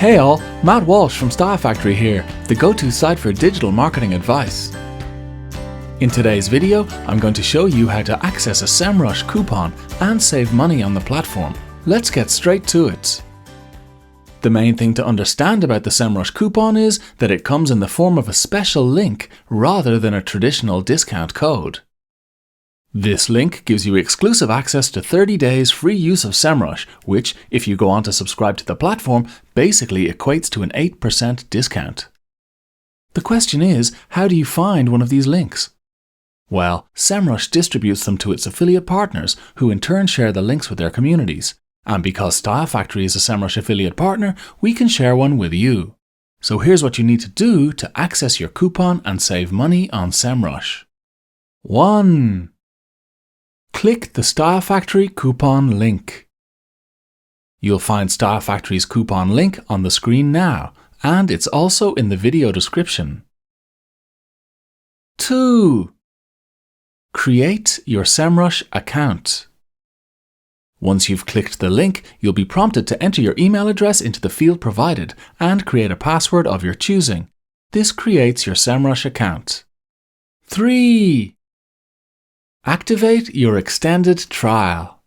Hey all, Matt Walsh from Style Factory here, the go-to site for digital marketing advice. In today's video, I'm going to show you how to access a Semrush coupon and save money on the platform. Let's get straight to it. The main thing to understand about the Semrush coupon is that it comes in the form of a special link rather than a traditional discount code. This link gives you exclusive access to 30 days free use of Semrush, which, if you go on to subscribe to the platform, basically equates to an 8% discount. The question is, how do you find one of these links? Well, Semrush distributes them to its affiliate partners, who in turn share the links with their communities. And because Style Factory is a Semrush affiliate partner, we can share one with you. So here's what you need to do to access your coupon and save money on Semrush. 1. Click the Style Factory coupon link. You'll find Style Factory's coupon link on the screen now, and it's also in the video description. 2. Create your Semrush account. Once you've clicked the link, you'll be prompted to enter your email address into the field provided and create a password of your choosing. This creates your Semrush account. 3. Activate your extended trial.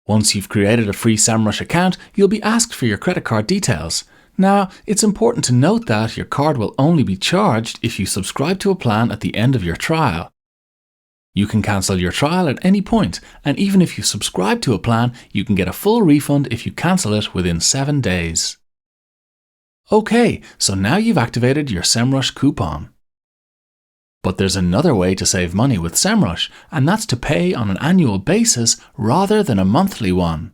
Once you've created a free Semrush account, you'll be asked for your credit card details. Now, it's important to note that your card will only be charged if you subscribe to a plan at the end of your trial. You can cancel your trial at any point, and even if you subscribe to a plan, you can get a full refund if you cancel it within 7 days. Okay, so now you've activated your Semrush coupon. But there's another way to save money with Semrush, and that's to pay on an annual basis rather than a monthly one.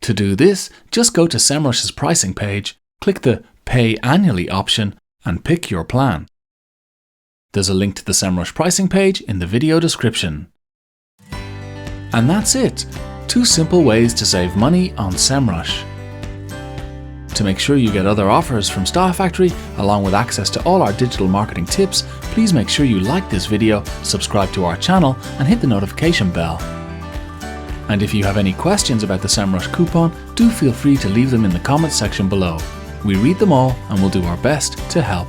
To do this, just go to Semrush's pricing page, click the Pay Annually option, and pick your plan. There's a link to the Semrush pricing page in the video description. And that's it! 2 simple ways to save money on Semrush. To make sure you get other offers from Style Factory, along with access to all our digital marketing tips, please make sure you like this video, subscribe to our channel, and hit the notification bell. And if you have any questions about the Semrush coupon, do feel free to leave them in the comments section below. We read them all and will do our best to help.